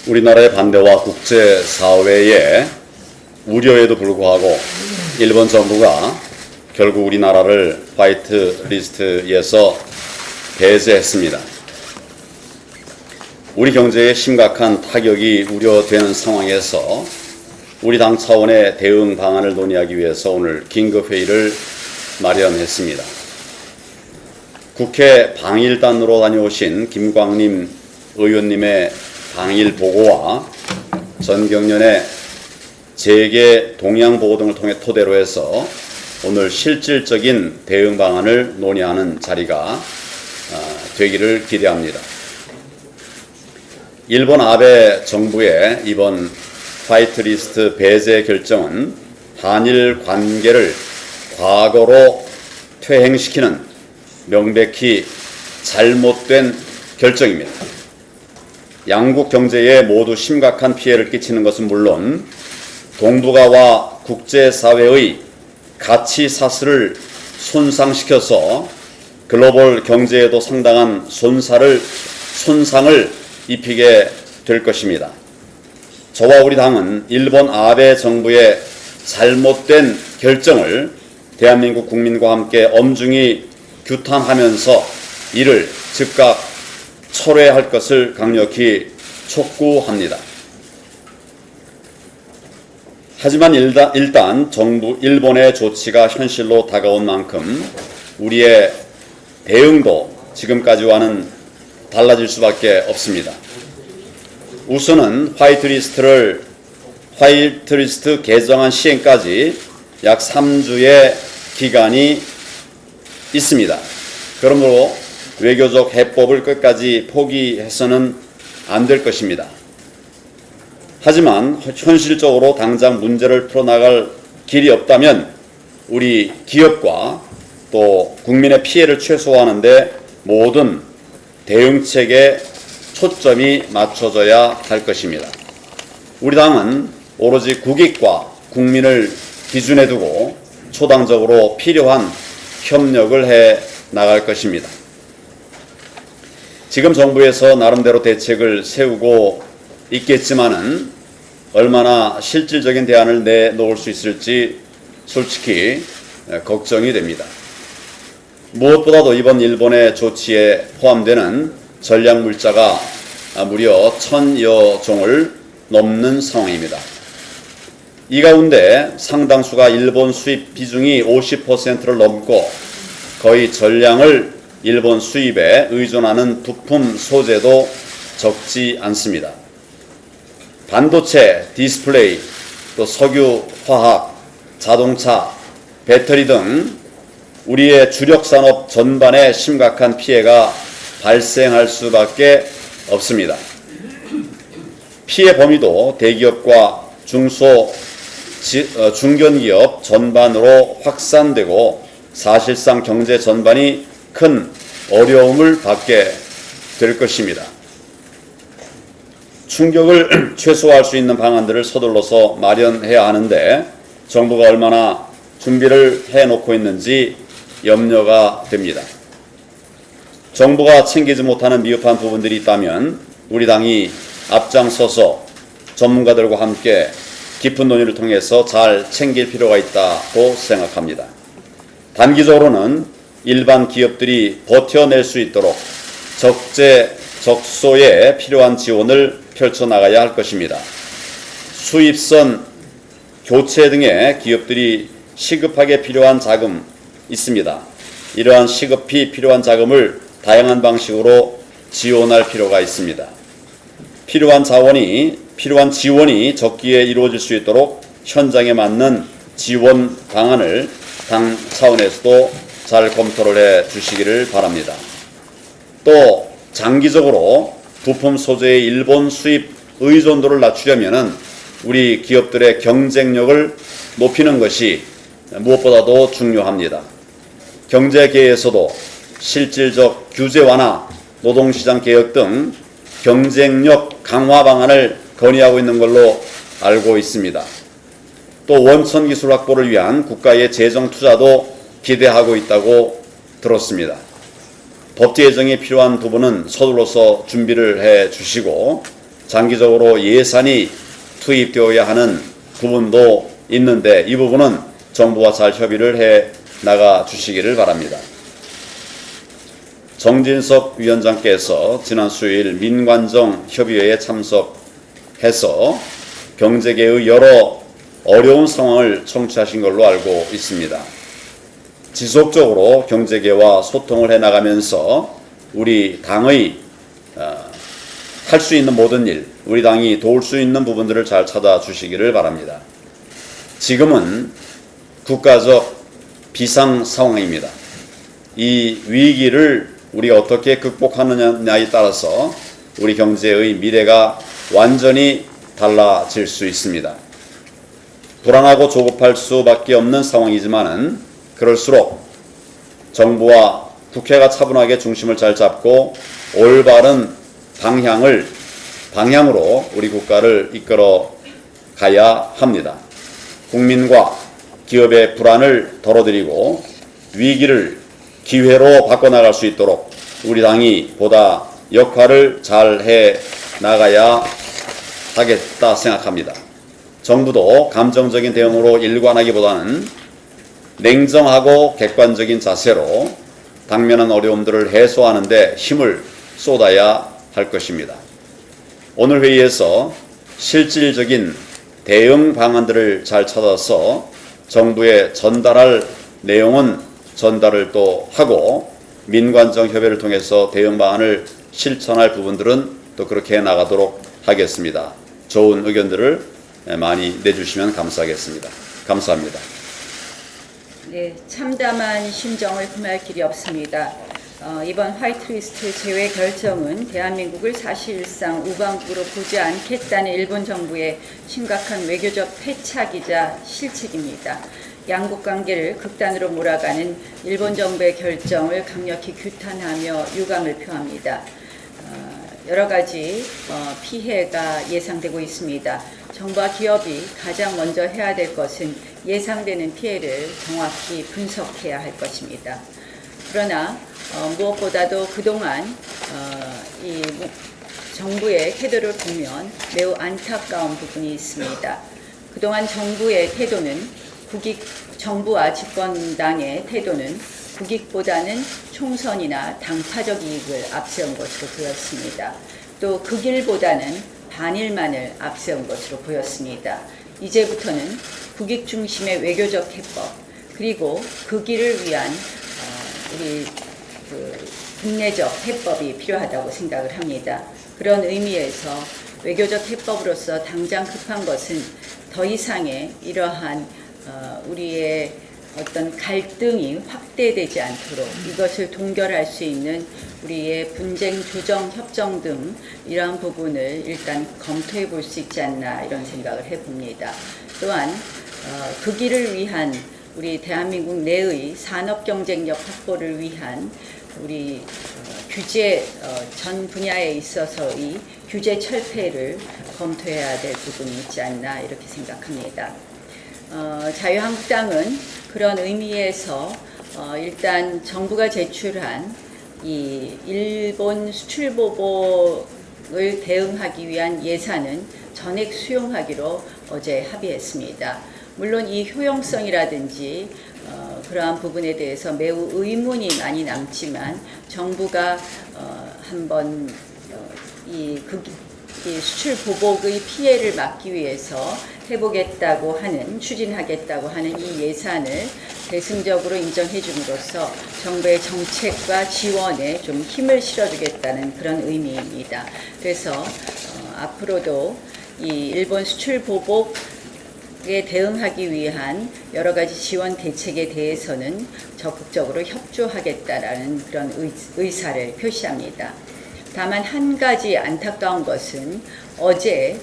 우리나라의 반대와 국제사회의 우려에도 불구하고 일본 정부가 결국 우리나라를 화이트 리스트에서 배제했습니다. 우리 경제에 심각한 타격이 우려되는 상황에서 우리 당 차원의 대응 방안을 논의하기 위해서 오늘 긴급회의를 마련했습니다. 국회 방일단으로 다녀오신 김광림 의원님의 방일 보고와 전경련의 재계 동향 보고 등을 통해 토대로 해서 오늘 실질적인 대응 방안을 논의하는 자리가 되기를 기대합니다. 일본 아베 정부의 이번 화이트리스트 배제 결정은 한일 관계를 과거로 퇴행시키는 명백히 잘못된 결정입니다. 양국 경제에 모두 심각한 피해를 끼치는 것은 물론 동북아와 국제사회의 가치 사슬을 손상시켜서 글로벌 경제에도 상당한 손상을 입히게 될 것입니다. 저와 우리 당은 일본 아베 정부의 잘못된 결정을 대한민국 국민과 함께 엄중히 규탄하면서 이를 즉각 철회할 것을 강력히 촉구합니다. 하지만 일단 일본의 조치가 현실로 다가온 만큼 우리의 대응도 지금까지와는 달라질 수밖에 없습니다. 우선은 화이트리스트 개정안 시행까지 약 3주의 기간이 있습니다. 그러므로 외교적 해법을 끝까지 포기해서는 안 될 것입니다. 하지만 현실적으로 당장 문제를 풀어나갈 길이 없다면 우리 기업과 또 국민의 피해를 최소화하는 데 모든 대응책에 초점이 맞춰져야 할 것입니다. 우리 당은 오로지 국익과 국민을 기준에 두고 초당적으로 필요한 협력을 해 나갈 것입니다. 지금 정부에서 나름대로 대책을 세우고 있겠지만은 얼마나 실질적인 대안을 내놓을 수 있을지 솔직히 걱정이 됩니다. 무엇보다도 이번 일본의 조치에 포함되는 전략물자가 무려 1000여 종을 넘는 상황입니다. 이 가운데 상당수가 일본 수입 비중이 50%를 넘고 거의 전량을 일본 수입에 의존하는 부품 소재도 적지 않습니다. 반도체, 디스플레이, 또 석유, 화학, 자동차, 배터리 등 우리의 주력 산업 전반에 심각한 피해가 발생할 수밖에 없습니다. 피해 범위도 대기업과 중견기업 전반으로 확산되고 사실상 경제 전반이 큰 어려움을 받게 될 것입니다. 충격을 최소화할 수 있는 방안들을 서둘러서 마련해야 하는데 정부가 얼마나 준비를 해놓고 있는지 염려가 됩니다. 정부가 챙기지 못하는 미흡한 부분들이 있다면 우리 당이 앞장서서 전문가들과 함께 깊은 논의를 통해서 잘 챙길 필요가 있다고 생각합니다. 단기적으로는 일반 기업들이 버텨낼 수 있도록 적재적소에 필요한 지원을 펼쳐나가야 할 것입니다. 수입선 교체 등의 기업들이 시급하게 필요한 자금 있습니다. 이러한 시급히 필요한 자금을 다양한 방식으로 지원할 필요가 있습니다. 필요한 지원이 적기에 이루어질 수 있도록 현장에 맞는 지원 방안을 당 차원에서도 잘 검토를 해 주시기를 바랍니다. 또 장기적으로 부품 소재의 일본 수입 의존도를 낮추려면 우리 기업들의 경쟁력을 높이는 것이 무엇보다도 중요합니다. 경제계에서도 실질적 규제 완화, 노동시장 개혁 등 경쟁력 강화 방안을 건의하고 있는 걸로 알고 있습니다. 또 원천 기술 확보를 위한 국가의 재정 투자도 기대하고 있다고 들었습니다. 법제 예정이 필요한 부분은 서둘러서 준비를 해 주시고 장기적으로 예산이 투입되어야 하는 부분도 있는데 이 부분은 정부와 잘 협의를 해 나가 주시기를 바랍니다. 정진석 위원장께서 지난 수요일 민관정 협의회에 참석해서 경제계의 여러 어려운 상황을 청취하신 걸로 알고 있습니다. 지속적으로 경제계와 소통을 해나가면서 우리 당의 할 수 있는 모든 일, 우리 당이 도울 수 있는 부분들을 잘 찾아주시기를 바랍니다. 지금은 국가적 비상 상황입니다. 이 위기를 우리가 어떻게 극복하느냐에 따라서 우리 경제의 미래가 완전히 달라질 수 있습니다. 불안하고 조급할 수밖에 없는 상황이지만은 그럴수록 정부와 국회가 차분하게 중심을 잘 잡고 올바른 방향으로 우리 국가를 이끌어 가야 합니다. 국민과 기업의 불안을 덜어드리고 위기를 기회로 바꿔나갈 수 있도록 우리 당이 보다 역할을 잘 해 나가야 하겠다 생각합니다. 정부도 감정적인 대응으로 일관하기보다는 냉정하고 객관적인 자세로 당면한 어려움들을 해소하는 데 힘을 쏟아야 할 것입니다. 오늘 회의에서 실질적인 대응 방안들을 잘 찾아서 정부에 전달할 내용은 전달을 또 하고 민관정 협의를 통해서 대응 방안을 실천할 부분들은 또 그렇게 나가도록 하겠습니다. 좋은 의견들을 많이 내주시면 감사하겠습니다. 감사합니다. 네, 참담한 심정을 금할 길이 없습니다. 이번 화이트리스트 제외 결정은 대한민국을 사실상 우방국으로 보지 않겠다는 일본 정부의 심각한 외교적 패착이자 실책입니다. 양국 관계를 극단으로 몰아가는 일본 정부의 결정을 강력히 규탄하며 유감을 표합니다. 여러 가지 피해가 예상되고 있습니다. 정부와 기업이 가장 먼저 해야 될 것은 예상되는 피해를 정확히 분석해야 할 것입니다. 그러나 무엇보다도 그동안 이 정부의 태도를 보면 매우 안타까운 부분이 있습니다. 그동안 정부의 태도는 정부와 집권당의 태도는 국익보다는 총선이나 당파적 이익을 앞세운 것으로 보였습니다. 또 극일보다는 반일만을 앞세운 것으로 보였습니다. 이제부터는 국익 중심의 외교적 해법 그리고 극일을 위한 우리 국내적 해법이 필요하다고 생각을 합니다. 그런 의미에서 외교적 해법으로서 당장 급한 것은 더 이상의 이러한 우리의 어떤 갈등이 확대되지 않도록 이것을 동결할 수 있는 우리의 분쟁 조정 협정 등 이러한 부분을 일단 검토해 볼 수 있지 않나 이런 생각을 해봅니다. 또한 극일을 위한 우리 대한민국 내의 산업 경쟁력 확보를 위한 우리 규제 전 분야에 있어서의 규제 철폐를 검토해야 될 부분이 있지 않나 이렇게 생각합니다. 자유한국당은 그런 의미에서 일단 정부가 제출한 이 일본 수출 보복을 대응하기 위한 예산은 전액 수용하기로 어제 합의했습니다. 물론 이 효용성이라든지 그러한 부분에 대해서 매우 의문이 많이 남지만 정부가 한번 이 수출 보복의 피해를 막기 위해서 해보겠다고 하는 추진하겠다고 하는 이 예산을 대승적으로 인정해 줌으로써 정부의 정책과 지원에 좀 힘을 실어주겠다는 그런 의미입니다. 그래서 앞으로도 이 일본 수출 보복에 대응하기 위한 여러 가지 지원 대책에 대해서는 적극적으로 협조하겠다라는 그런 의사를 표시합니다. 다만 한 가지 안타까운 것은 어제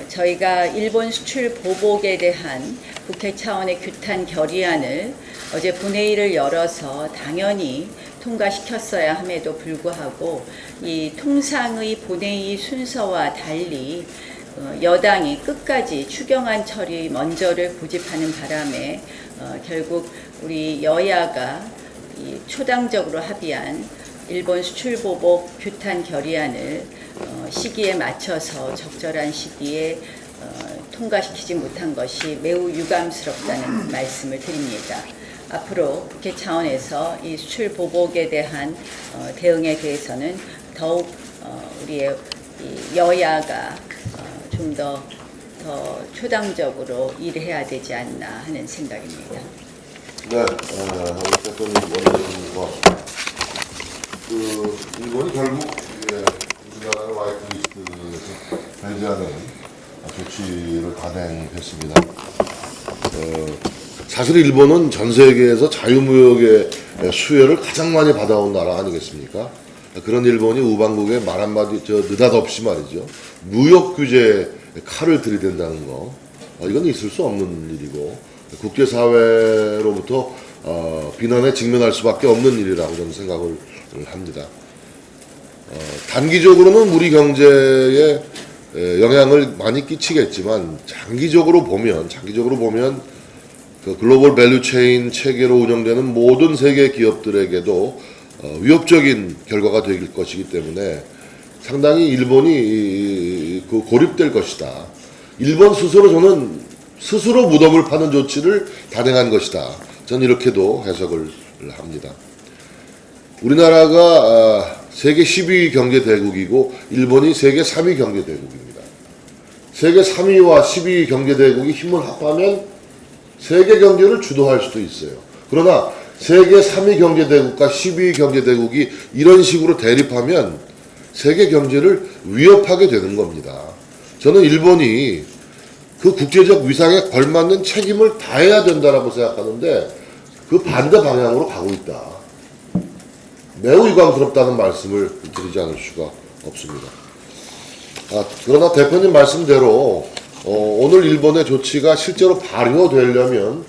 저희가 일본 수출 보복에 대한 국회 차원의 규탄 결의안을 어제 본회의를 열어서 당연히 통과시켰어야 함에도 불구하고 이 통상의 본회의 순서와 달리 여당이 끝까지 추경안 처리 먼저를 고집하는 바람에 결국 우리 여야가 이 초당적으로 합의한 일본 수출보복 규탄 결의안을 시기에 맞춰서 적절한 시기에 통과시키지 못한 것이 매우 유감스럽다는 말씀을 드립니다. 앞으로 국회 차원에서 이 수출 보복에 대한 대응에 대해서는 더욱 우리의 이 여야가 좀 더 초당적으로 일해야 되지 않나 하는 생각입니다. 네, 우리 대표님 원장님과 일본이 결국 우리나라의 와이트리스트에서 배제하는 조치를 단행했습니다. 사실 일본은 전 세계에서 자유무역의 수혜를 가장 많이 받아온 나라 아니겠습니까? 그런 일본이 우방국에 말 한마디 느닷없이 말이죠. 무역 규제에 칼을 들이댄다는 거, 이건 있을 수 없는 일이고 국제사회로부터 비난에 직면할 수밖에 없는 일이라고 저는 생각을 합니다. 단기적으로는 우리 경제에 영향을 많이 끼치겠지만 장기적으로 보면 그 글로벌 밸류체인 체계로 운영되는 모든 세계 기업들에게도 위협적인 결과가 될 것이기 때문에 상당히 일본이 고립될 것이다. 일본 스스로 저는 스스로 무덤을 파는 조치를 단행한 것이다. 저는 이렇게도 해석을 합니다. 우리나라가 세계 12위 경제 대국이고 일본이 세계 3위 경제 대국입니다. 세계 3위와 12위 경제 대국이 힘을 합하면 세계 경제를 주도할 수도 있어요. 그러나 세계 3위 경제 대국과 12위 경제 대국이 이런 식으로 대립하면 세계 경제를 위협하게 되는 겁니다. 저는 일본이 그 국제적 위상에 걸맞는 책임을 다해야 된다라고 생각하는데 그 반대 방향으로 가고 있다. 매우 유감스럽다는 말씀을 드리지 않을 수가 없습니다. 그러나 대표님 말씀대로 오늘 일본의 조치가 실제로 발효되려면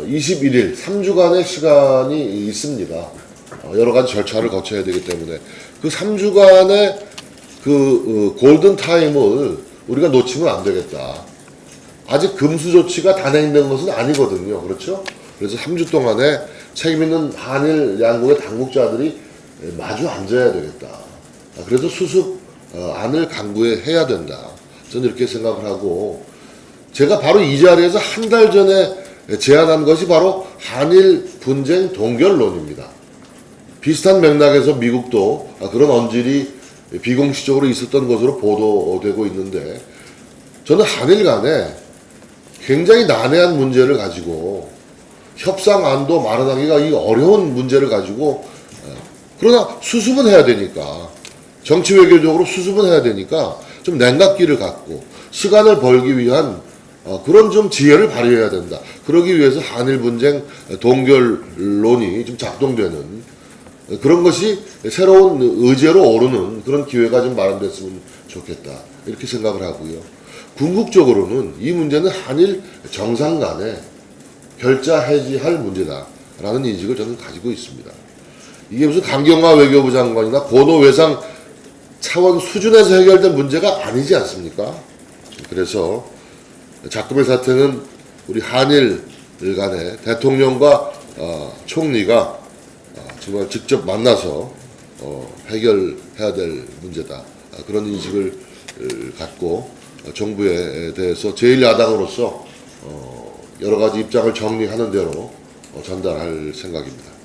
21일, 3주간의 시간이 있습니다. 여러 가지 절차를 거쳐야 되기 때문에 그 3주간의 골든 타임을 우리가 놓치면 안 되겠다. 아직 금수 조치가 단행된 것은 아니거든요. 그렇죠? 그래서 3주 동안에 책임 있는 한일 양국의 당국자들이 마주 앉아야 되겠다. 그래서 수습 안을 강구해야 된다. 저는 이렇게 생각을 하고 제가 바로 이 자리에서 한 달 전에 제안한 것이 바로 한일 분쟁 동결론입니다. 비슷한 맥락에서 미국도 그런 언질이 비공식적으로 있었던 것으로 보도되고 있는데 저는 한일 간에 굉장히 난해한 문제를 가지고 협상안도 마련하기가 이 어려운 문제를 가지고 그러나 수습은 해야 되니까 정치 외교적으로 수습은 해야 되니까 좀 냉각기를 갖고 시간을 벌기 위한 그런 좀 지혜를 발휘해야 된다. 그러기 위해서 한일 분쟁 동결론이 좀 작동되는 그런 것이 새로운 의제로 오르는 그런 기회가 좀 마련됐으면 좋겠다. 이렇게 생각을 하고요. 궁극적으로는 이 문제는 한일 정상 간에 결자 해지할 문제다라는 인식을 저는 가지고 있습니다. 이게 무슨 강경화 외교부 장관이나 고노 외상 차원 수준에서 해결된 문제가 아니지 않습니까? 그래서 자쿠베 사태는 우리 한일 간에 대통령과 총리가 정말 직접 만나서 해결해야 될 문제다. 그런 인식을 갖고 정부에 대해서 제1야당으로서 여러 가지 입장을 정리하는 대로 전달할 생각입니다.